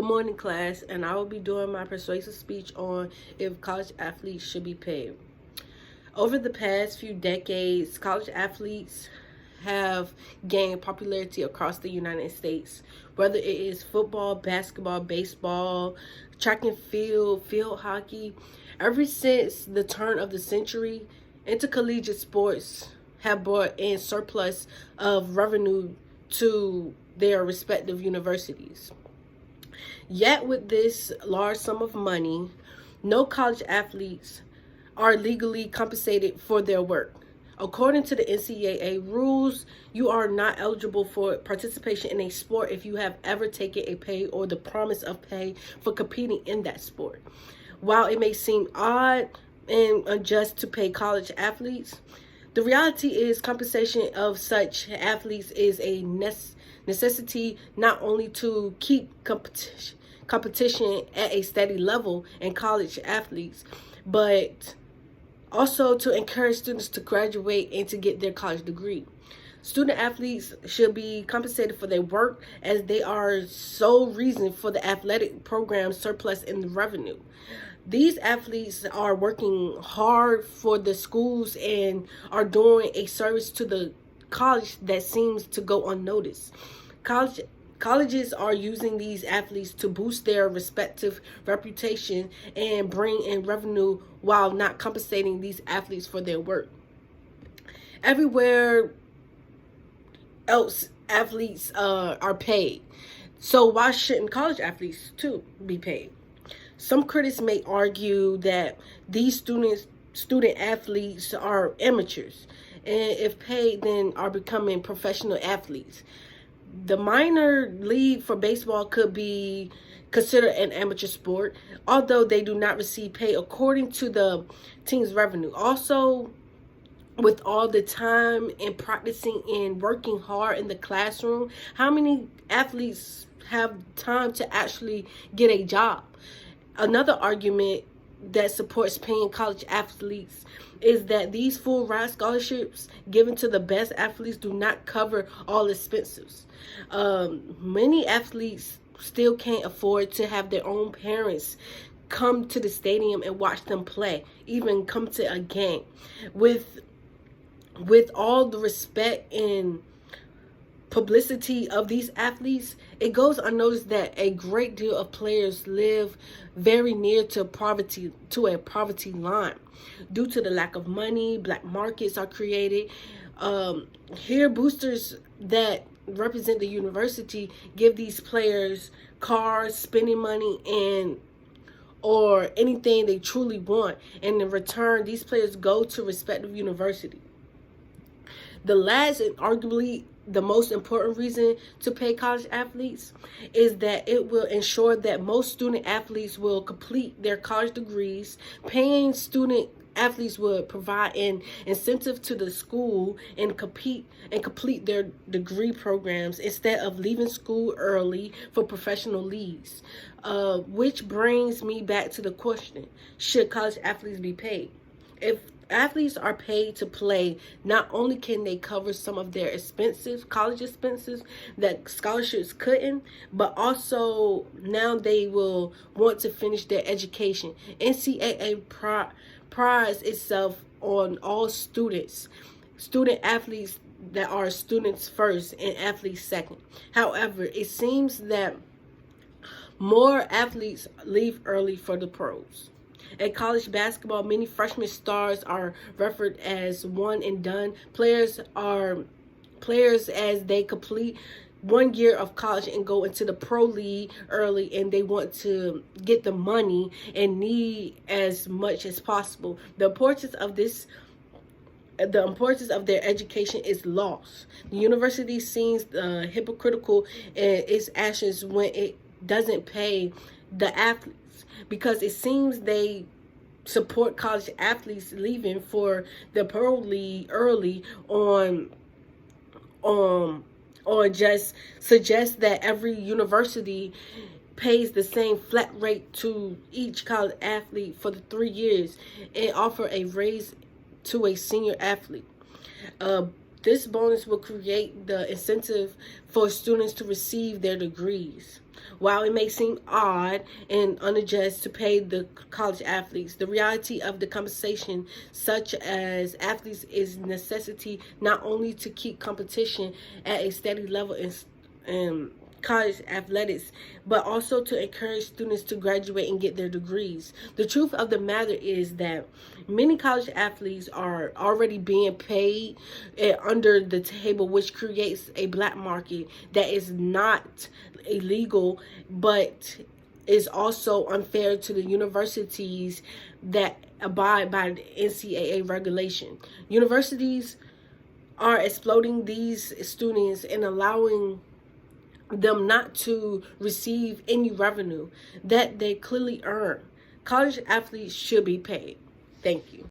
morning, class, and I will be doing my persuasive speech on if college athletes should be paid. Over the past few decades, college athletes have gained popularity across the United States, whether it is football, basketball, baseball, track and field hockey. Ever since the turn of the century, intercollegiate sports have brought in surplus of revenue to their respective universities. Yet, with this large sum of money, no college athletes are legally compensated for their work. According to the NCAA rules, you are not eligible for participation in a sport if you have ever taken a pay or the promise of pay for competing in that sport. While it may seem odd and unjust to pay college athletes, the reality is compensation of such athletes is a necessity not only to keep competition at a steady level in college athletes, but also to encourage students to graduate and to get their college degree. Student athletes should be compensated for their work as they are sole reason for the athletic program's surplus in the revenue. These athletes are working hard for the schools and are doing a service to the college that seems to go unnoticed. Colleges are using these athletes to boost their respective reputation and bring in revenue while not compensating these athletes for their work. Everywhere else, athletes are paid. So why shouldn't college athletes too be paid? Some critics may argue that these student athletes are amateurs, and if paid, then are becoming professional athletes. The minor league for baseball could be considered an amateur sport, although they do not receive pay according to the team's revenue. Also, with all the time and practicing and working hard in the classroom, how many athletes have time to actually get a job? Another argument that supports paying college athletes is that these full ride scholarships given to the best athletes do not cover all expenses. Many athletes still can't afford to have their own parents come to the stadium and watch them play, even come to a game. With all the respect and publicity of these athletes, it goes unnoticed that a great deal of players live very near to a poverty line. Due to the lack of money, black markets are created. Here, boosters that represent the university give these players cars, spending money, and or anything they truly want. And in return, these players go to respective university. The last and arguably the most important reason to pay college athletes is that it will ensure that most student athletes will complete their college degrees. Paying student athletes would provide an incentive to the school and complete their degree programs instead of leaving school early for professional leagues. Which brings me back to the question, should college athletes be paid? If athletes are paid to play, not only can they cover some of their college expenses that scholarships couldn't, but also now they will want to finish their education. NCAA prides itself on all student athletes that are students first and athletes second. However, it seems that more athletes leave early for the pros. In college basketball, many freshman stars are referred as one and done players as they complete 1 year of college and go into the pro league early, and they want to get the money and need as much as possible. The importance of their education is lost. The university seems hypocritical in its actions when it doesn't pay the athletes, because it seems they support college athletes leaving for the pro league early or just suggest that every university pays the same flat rate to each college athlete for the 3 years and offer a raise to a senior athlete. This bonus will create the incentive for students to receive their degrees. While it may seem odd and unjust to pay the college athletes, the reality of the compensation, such as athletes, is necessity not only to keep competition at a steady level in college athletics, but also to encourage students to graduate and get their degrees. The truth of the matter is that many college athletes are already being paid under the table, which creates a black market that is not illegal, but is also unfair to the universities that abide by the NCAA regulation. Universities are exploiting these students and allowing them not to receive any revenue that they clearly earn. College athletes should be paid. Thank you.